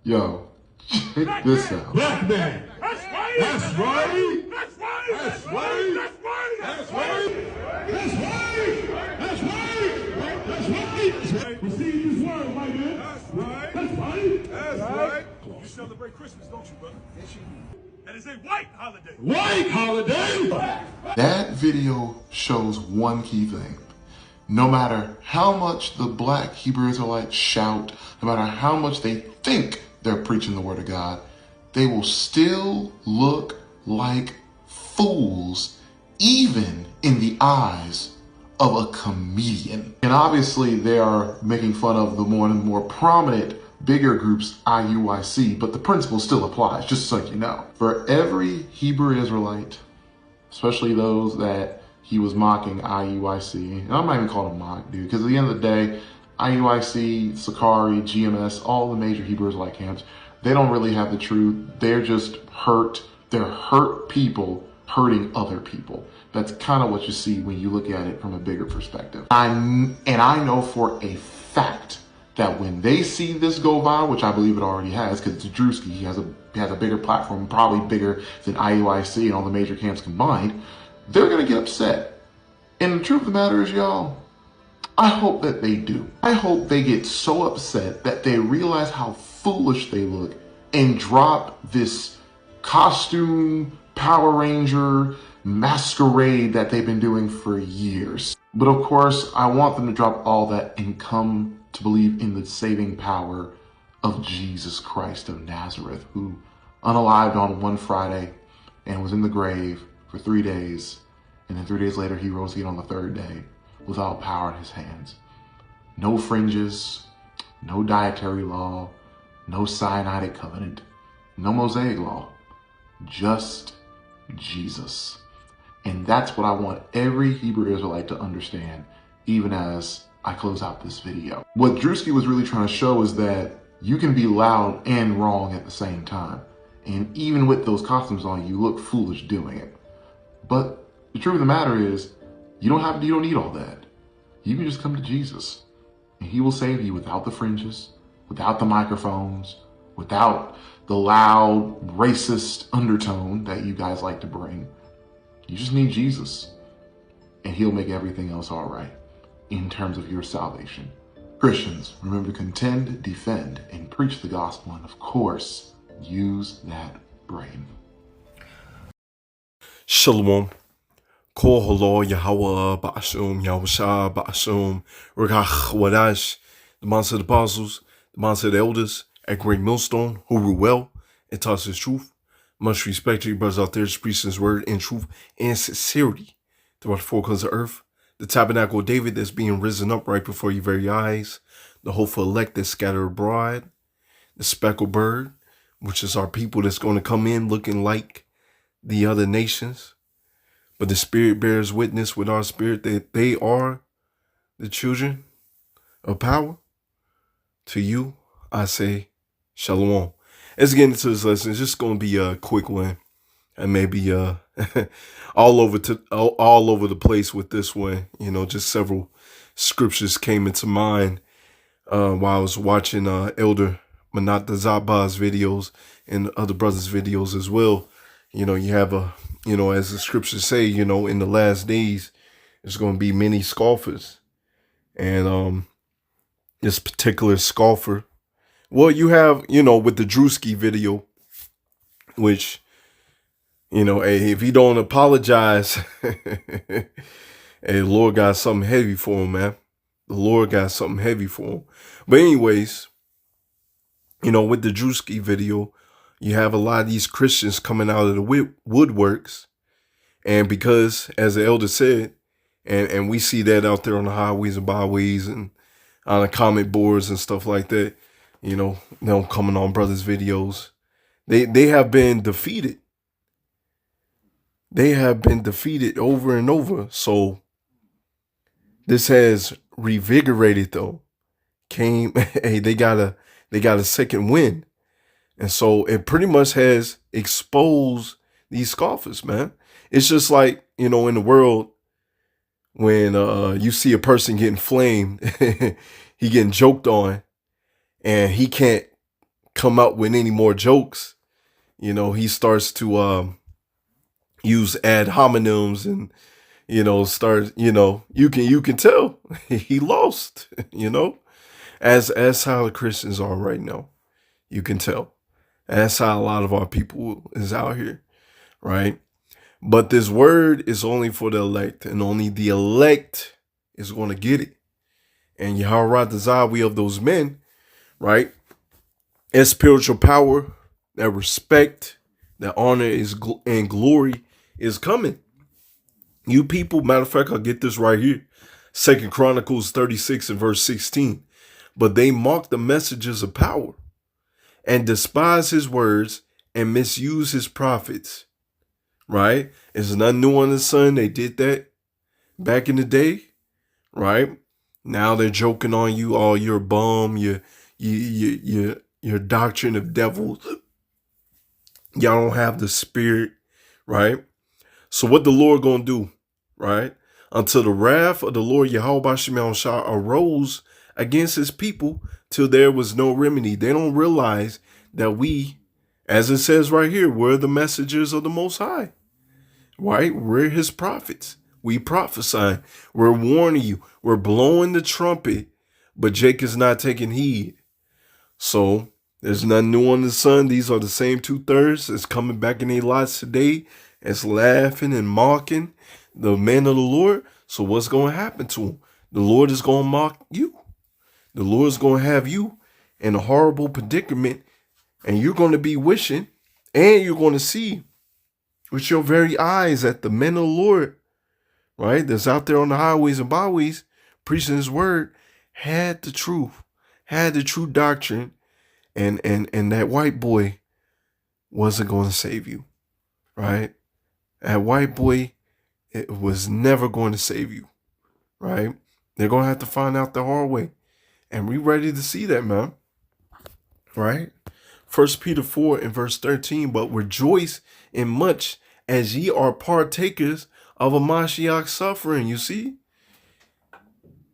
Yo, check this out. Black man. That's right. That's right. That's right. That's right. That's right. That's right. That's right. That's right. That's right. Receive this word, white man. That's right. That's right. That's right. You celebrate Christmas, don't you, brother? Yes, you do. And it's a white holiday. White holiday. That video shows one key thing. No matter how much the black Hebrew Israelites shout, no matter how much they think they're preaching the word of God, they will still look like fools, even in the eyes of a comedian. And obviously they are making fun of the more and more prominent, bigger groups, IUIC, but the principle still applies, just so you know. For every Hebrew Israelite, especially those that he was mocking IUIC, and I'm not even calling him mock, dude, because at the end of the day, IUIC, Sakari, GMS, all the major Hebrew Israelite camps, they don't really have the truth. They're just hurt. They're hurt people hurting other people. That's kind of what you see when you look at it from a bigger perspective. I know for a fact that when they see this go viral, which I believe it already has, because it's Drewski, he has a bigger platform, probably bigger than IUIC and all the major camps combined, they're going to get upset. And the truth of the matter is, y'all, I hope that they do. I hope they get so upset that they realize how foolish they look and drop this costume Power Ranger masquerade that they've been doing for years. But of course, I want them to drop all that and come to believe in the saving power of Jesus Christ of Nazareth, who unalived on one Friday and was in the grave for 3 days. And then 3 days later, he rose again on the third day with all power in his hands. No fringes, no dietary law, no Sinaitic covenant, no Mosaic law, just Jesus. And that's what I want every Hebrew Israelite to understand, even as I close out this video. What Drewski was really trying to show is that you can be loud and wrong at the same time. And even with those costumes on, you look foolish doing it. But the truth of the matter is, you don't need all that. You can just come to Jesus and he will save you without the fringes, without the microphones, without the loud, racist undertone that you guys like to bring. You just need Jesus and he'll make everything else all right in terms of your salvation. Christians, remember to contend, defend, and preach the gospel, and of course, use that brain. Shalom. Kol halo Yahweh Ba'ashum Yahusha Ba'ashum Regach Wadash, the monster of the apostles, the monster of the elders at Great Millstone, who rule well and taught his truth. Much respect to you brothers out there, preaching his word in truth and sincerity throughout the four corners of earth. The tabernacle of David that's being risen up right before your very eyes. The hopeful elect that's scattered abroad. The speckled bird, which is our people that's going to come in looking like the other nations. But the Spirit bears witness with our spirit that they are the children of power. To you, I say, Shalom. Let's get into this lesson. It's just going to be a quick one. And maybe all over the place with this one. You know, just several scriptures came into mind while I was watching Elder Manat Zaba's videos and other brothers' videos as well. You know, you have as the scriptures say, you know, in the last days, there's going to be many scoffers. And this particular scoffer, well, you have, with the Drewski video, which, hey, if he don't apologize, hey, the Lord got something heavy for him, man. The Lord got something heavy for him. But anyways, with the Drewski video, you have a lot of these Christians coming out of the woodworks. And because, as the elder said, and we see that out there on the highways and byways and on the comment boards and stuff like that, them coming on brothers' videos, they have been defeated. They have been defeated over and over. So this has revigorated though. Hey, they got a second win. And so it pretty much has exposed these scoffers, man. It's just like, in the world, when you see a person getting flamed, he getting joked on, and he can't come out with any more jokes, you know, he starts to use ad hominems and, you know, start, you know, you can tell he lost, you know, as how the Christians are right now. You can tell. That's how a lot of our people is out here, right? But this word is only for the elect, and only the elect is going to get it. And Yahweh Razah, we of those men, right? And spiritual power, that respect, that honor is and glory is coming. You people, matter of fact, I'll get this right here. 2 Chronicles 36 and verse 16. But they mock the messages of power and despise his words and misuse his prophets. Right? It's nothing new under the sun. They did that back in the day. Right? Now they're joking on you. Oh, you're a bum. Your doctrine of devils. Y'all don't have the spirit. Right? So what the Lord gonna do? Right? Until the wrath of the Lord Yahweh Shema Shah arose against his people till there was no remedy. They don't realize that we, as it says right here, we're the messengers of the Most High. Right? We're his prophets. We prophesy. We're warning you. We're blowing the trumpet, but Jake is not taking heed. So there's nothing new under the sun. These are the same 2/3 that's coming back in their lots today. It's laughing and mocking the men of the Lord. So what's going to happen to them? The Lord is going to mock you. The Lord is going to have you in a horrible predicament, and you're going to be wishing, and you're going to see with your very eyes that the men of the Lord, right, that's out there on the highways and byways preaching his word, had the truth, had the true doctrine, and that white boy wasn't going to save you, right? That white boy, it was never going to save you, right? They're going to have to find out the hard way. And we ready to see that, man. Right? 1 Peter 4 and verse 13, but rejoice in much as ye are partakers of a Mashiach suffering. You see?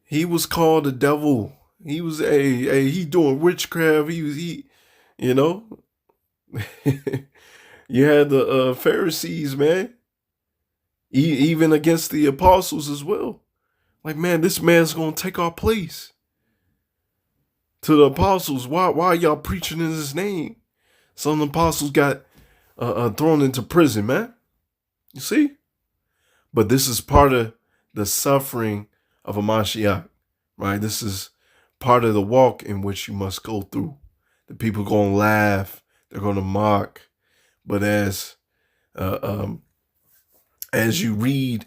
He was called the devil. He was he doing witchcraft. He you know. You had the Pharisees, man. Even against the apostles as well. Like, man, this man's going to take our place. To the apostles, why are y'all preaching in his name? Some of the apostles got thrown into prison, man. You see? But this is part of the suffering of a Mashiach, right? This is part of the walk in which you must go through. The people are going to laugh. They're going to mock. But as you read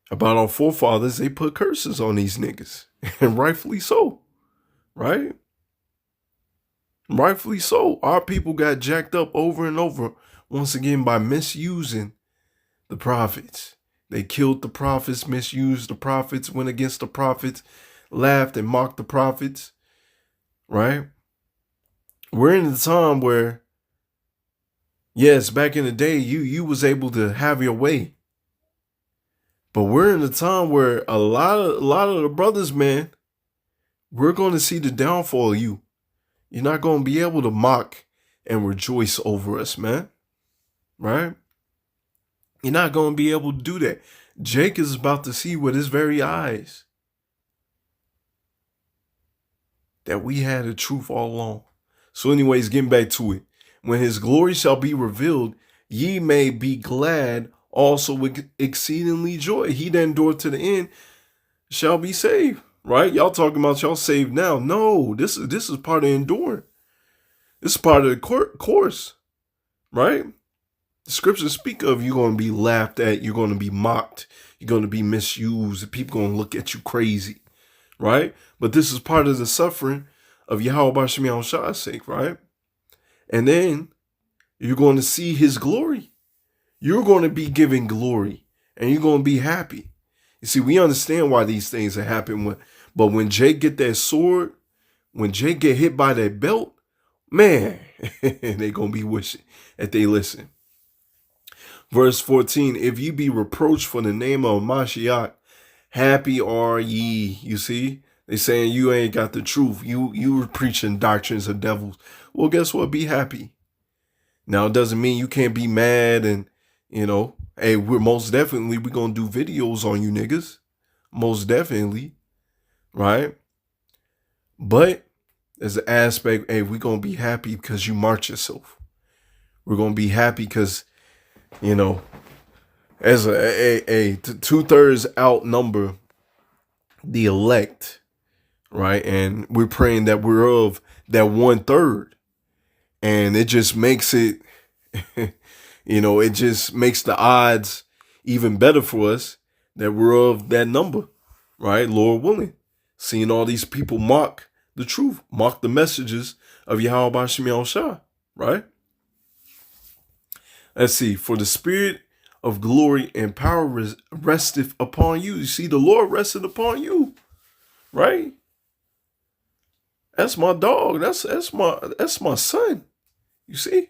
about our forefathers, they put curses on these niggas. And rightfully so. Right? Rightfully so. Our people got jacked up over and over, once again, by misusing the prophets. They killed the prophets, misused the prophets, went against the prophets, laughed and mocked the prophets. Right? We're in a time where, yes, back in the day, you was able to have your way. But we're in a time where a lot of the brothers, man, we're going to see the downfall of you. You're not going to be able to mock and rejoice over us, man. Right? You're not going to be able to do that. Jake is about to see with his very eyes that we had the truth all along. So anyways, getting back to it. When his glory shall be revealed, ye may be glad also with exceedingly joy. He that endured to the end shall be saved. Right? Y'all talking about y'all saved now. No, this is part of enduring. This is part of the course. Right? The scriptures speak of you're going to be laughed at. You're going to be mocked. You're going to be misused. People going to look at you crazy. Right? But this is part of the suffering of Yahweh Shema Shah's sake. Right? And then you're going to see his glory. You're going to be given glory. And you're going to be happy. You see, we understand why these things are happening. But when Jake get that sword, when Jake get hit by that belt, man, they going to be wishing that they listen. Verse 14, if ye be reproached for the name of Mashiach, happy are ye. You see, They saying you ain't got the truth. You were preaching doctrines of devils. Well, guess what? Be happy. Now, it doesn't mean you can't be mad and, hey, we're going to do videos on you niggas. Most definitely. Right? But there's an aspect, hey, we're going to be happy because you march yourself. We're going to be happy because, as a 2/3 outnumber the elect, right? And we're praying that we're of that 1/3. And it just makes it, it just makes the odds even better for us that we're of that number, right? Lord willing. Seeing all these people mock the truth, mock the messages of Yahweh Bashim Yahushua, right? Let's see. For the spirit of glory and power resteth upon you. You see, the Lord rested upon you, right? That's my dog. That's my son. You see?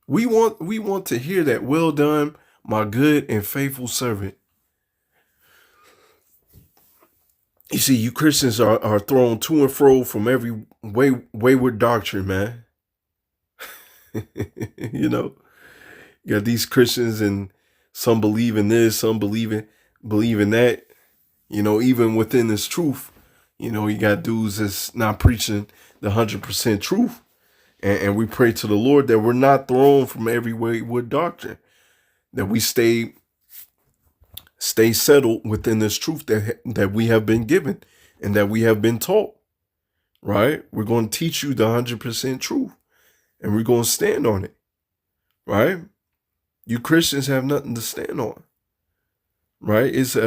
We want to hear that. Well done, my good and faithful servant. You see, you Christians are thrown to and fro from every wayward doctrine, man. You got these Christians and some believe in this, some believe in that. Even within this truth, you got dudes that's not preaching the 100% truth. And we pray to the Lord that we're not thrown from every wayward doctrine, that we stay settled within this truth that we have been given and that we have been taught, right? We're going to teach you the 100% truth and we're going to stand on it, right? You Christians have nothing to stand on, right? It's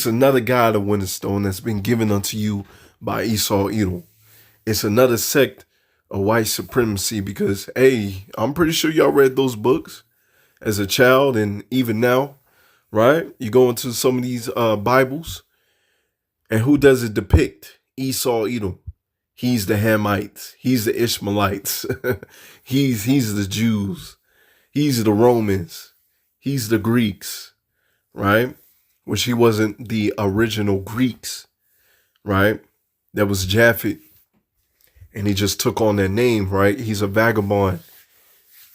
another god of Winterstone that's been given unto you by Esau Edom. It's another sect of white supremacy because, hey, I'm pretty sure y'all read those books as a child and even now, right? You go into some of these Bibles and who does it depict? Esau Edom. He's the Hamites. He's the Ishmaelites. he's the Jews. He's the Romans. He's the Greeks, right? Which he wasn't the original Greeks, right? That was Japhet. And he just took on that name, right? He's a vagabond,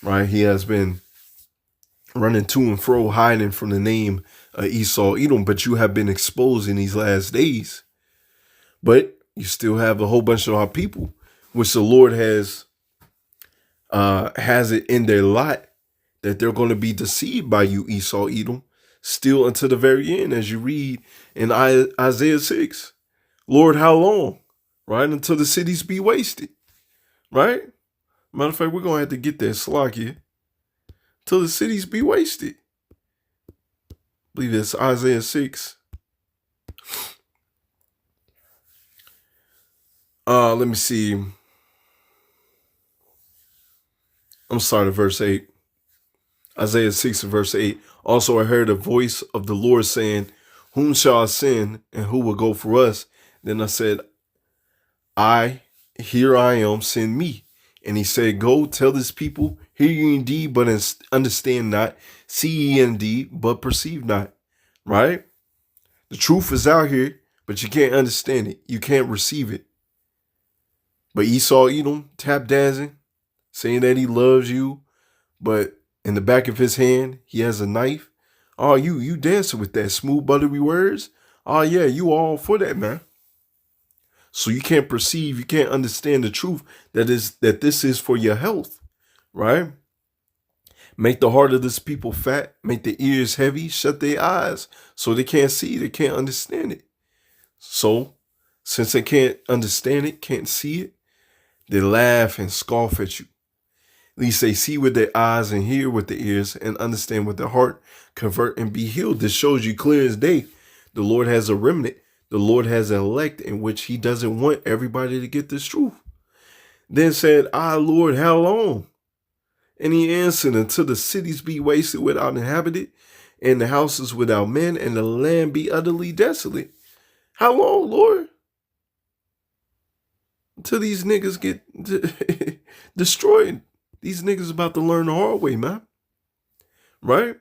right? He has been running to and fro, hiding from the name Esau Edom, but you have been exposed in these last days. But you still have a whole bunch of our people, which the Lord has it in their lot that they're going to be deceived by you, Esau Edom, still until the very end, as you read in Isaiah 6. Lord, how long? Right? Until the cities be wasted. Right? Matter of fact, we're going to have to get that slack here. Till the cities be wasted. I believe it's Isaiah 6. Let me see. I'm starting at verse 8. Isaiah 6 and verse 8. Also I heard a voice of the Lord saying, whom shall I send and who will go for us? Then I said, here I am, send me. And he said, go tell this people, hear ye indeed, but understand not, see ye indeed, but perceive not. Right? The truth is out here, but you can't understand it. You can't receive it. But Esau Edom, tap dancing, saying that he loves you, but in the back of his hand, he has a knife. Oh, you dancing with that smooth, buttery words? Oh, yeah, you all for that, man. So you can't perceive, you can't understand the truth that this is for your health, right? Make the heart of this people fat, make the ears heavy, shut their eyes so they can't see, they can't understand it. So since they can't understand it, can't see it, they laugh and scoff at you. At least they see with their eyes and hear with their ears and understand with their heart, convert and be healed. This shows you clear as day. The Lord has a remnant. The Lord has an elect in which he doesn't want everybody to get this truth. Then said, Lord, how long? And he answered, until the cities be wasted without inhabited, and the houses without men, and the land be utterly desolate. How long, Lord? Until these niggas get destroyed. These niggas about to learn the hard way, man. Right?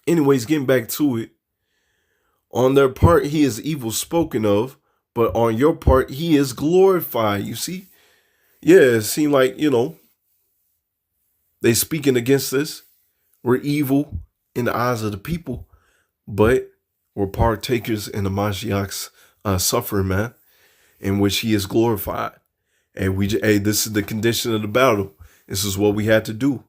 Anyways, getting back to it. On their part, he is evil spoken of, but on your part, he is glorified. You see? Yeah, it seemed like, they speaking against us. We're evil in the eyes of the people, but we're partakers in the Mashiach's suffering, man, in which he is glorified. And this is the condition of the battle. This is what we had to do.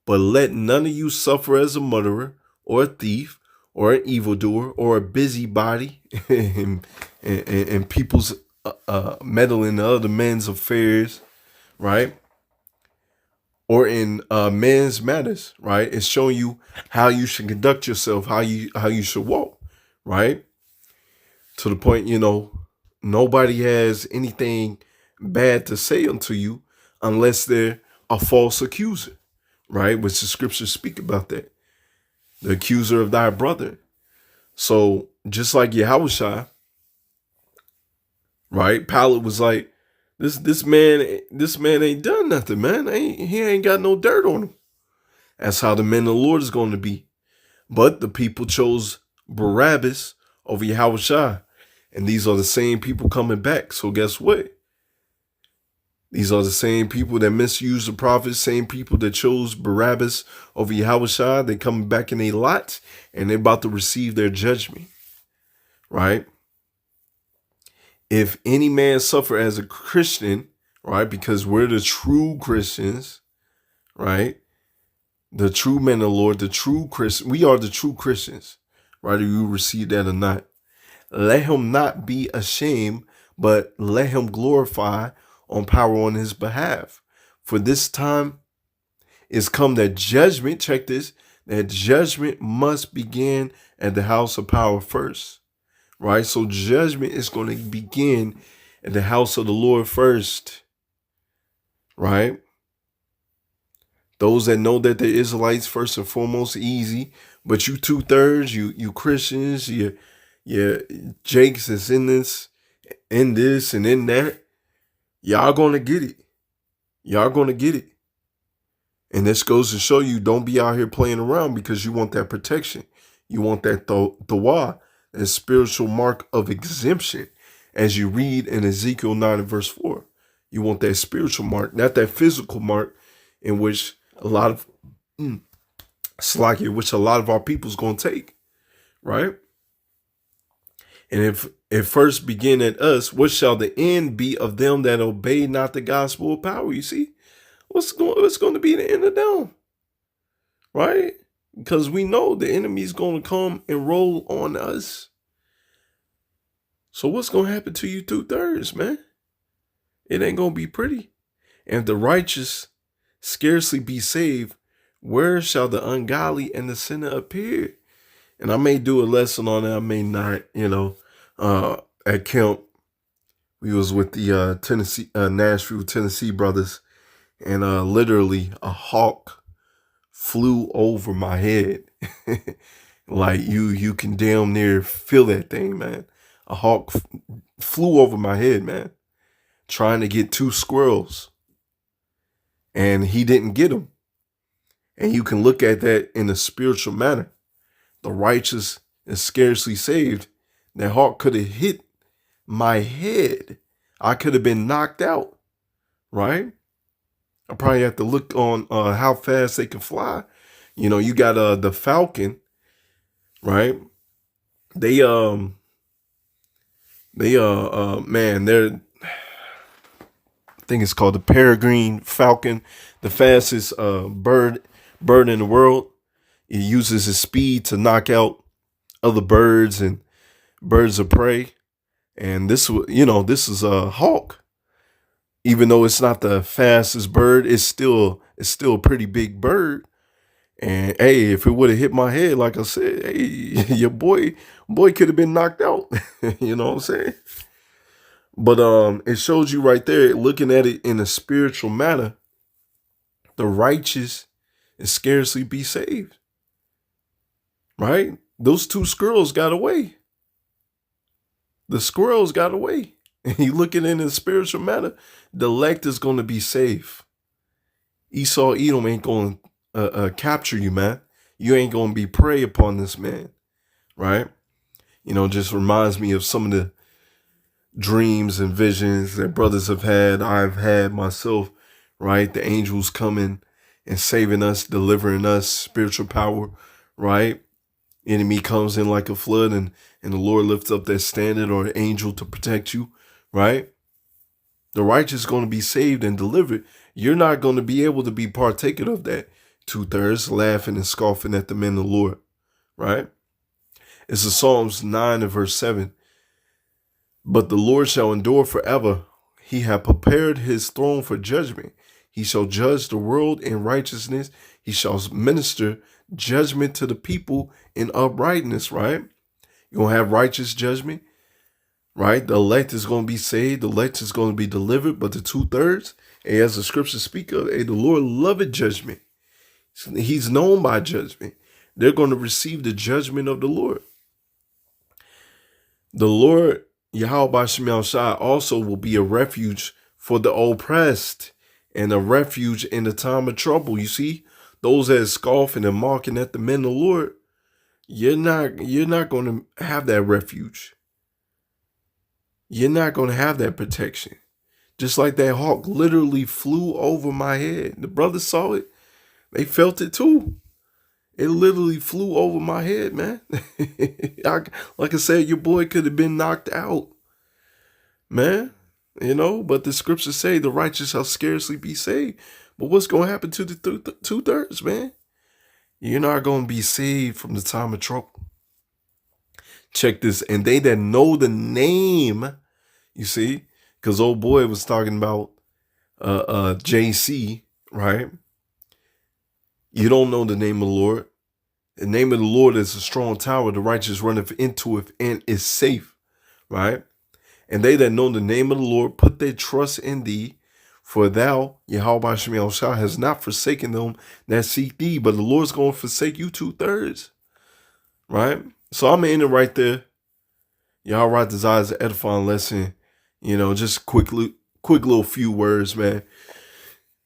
But let none of you suffer as a murderer or a thief or an evildoer or a busybody and people's meddling in other men's affairs, right? Or in men's matters, right? It's showing you how you should conduct yourself, how you should walk, right? To the point, nobody has anything bad to say unto you unless they're a false accuser, right? Which the scriptures speak about that. The accuser of thy brother. So just like Yahushua, right? Pilate was like, this man ain't done nothing, man. He ain't got no dirt on him. That's how the men of the Lord is going to be. But the people chose Barabbas over Yahushua. And these are the same people coming back. So guess what? These are the same people that misused the prophets, same people that chose Barabbas over Yahushua. They coming back in a lot, and they're about to receive their judgment, right? If any man suffer as a Christian, right, because we're the true Christians, right? The true men of the Lord, the true Christians, we are the true Christians, right? Whether you receive that or not. Let him not be ashamed, but let him glorify on power on his behalf. For this time is come that judgment, check this, that judgment must begin at the house of power first, right? So judgment is going to begin at the house of the Lord first, right? Those that know that the Israelites first and foremost easy, but you 2/3, you Christians, you Jakes is in this and in that, y'all gonna get it. Y'all gonna get it. And this goes to show you, don't be out here playing around because you want that protection. You want that tawah, that spiritual mark of exemption. As you read in Ezekiel 9 and verse 4, you want that spiritual mark, not that physical mark in which a lot of which a lot of our people's gonna take, right? And if it first begin at us, what shall the end be of them that obey not the gospel of power? You see, what's going to be the end of them, right? Because we know the enemy's going to come and roll on us. So what's going to happen to you 2/3, man? It ain't going to be pretty. And if the righteous scarcely be saved, where shall the ungodly and the sinner appear? And I may do a lesson on that. I may not, at camp, we was with the Nashville, Tennessee brothers, and literally a hawk flew over my head. Like you can damn near feel that thing, man. A hawk flew over my head, man, trying to get 2 squirrels. And he didn't get them. And you can look at that in a spiritual manner. The righteous is scarcely saved. That hawk could have hit my head. I could have been knocked out, right? I probably have to look on how fast they can fly. You got the falcon, right? They're I think it's called the peregrine falcon, the fastest bird in the world. It uses its speed to knock out other birds and birds of prey. And this is a hawk. Even though it's not the fastest bird, it's still a pretty big bird. And hey, if it would have hit my head, like I said, hey, your boy could have been knocked out. You know what I'm saying? But it shows you right there, looking at it in a spiritual manner, the righteous is scarcely be saved. Right? Those 2 squirrels got away. The squirrels got away. And you looking in a spiritual manner, the elect is going to be safe. Esau, Edom ain't going to capture you, man. You ain't going to be prey upon this man, right? just reminds me of some of the dreams and visions that brothers have had, I've had myself, right? The angels coming and saving us, delivering us, spiritual power, right? Enemy comes in like a flood and the Lord lifts up that standard or an angel to protect you, right? The righteous is going to be saved and delivered. You're not going to be able to be partaker of that 2/3 laughing and scoffing at the men of the Lord, right? It's in Psalms 9 and verse 7. But the Lord shall endure forever. He hath prepared his throne for judgment. He shall judge the world in righteousness. He shall minister judgment to the people in uprightness, right? You're going to have righteous judgment, right? The elect is going to be saved. The elect is going to be delivered. But the 2/3, as the scriptures speak of, the Lord loveth judgment. He's known by judgment. They're going to receive the judgment of the Lord. The Lord, Yahweh Shem Shai, also will be a refuge for the oppressed and a refuge in the time of trouble. You see, those that are scoffing and mocking at the men of the Lord, you're not going to have that refuge. You're not going to have that protection. Just like that hawk literally flew over my head. The brothers saw it. They felt it too. It literally flew over my head, man. Like I said, your boy could have been knocked out, man. But the scriptures say the righteous shall scarcely be saved. But what's going to happen to the 2/3, man? You're not going to be saved from the time of trouble. Check this. And they that know the name, you see, because old boy was talking about JC, right? You don't know the name of the Lord. The name of the Lord is a strong tower. The righteous runneth into it and is safe, right? And they that know the name of the Lord put their trust in thee. For thou, Yahweh Shem Shai, has not forsaken them that seek thee. But the Lord's going to forsake you 2/3, right? So I'm in it right there. Yahweh desires an edifying lesson. Just quick little few words, man.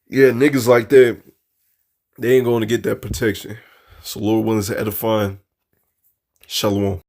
Yeah, niggas like that, they ain't going to get that protection. So Lord willing is edifying. Shalom.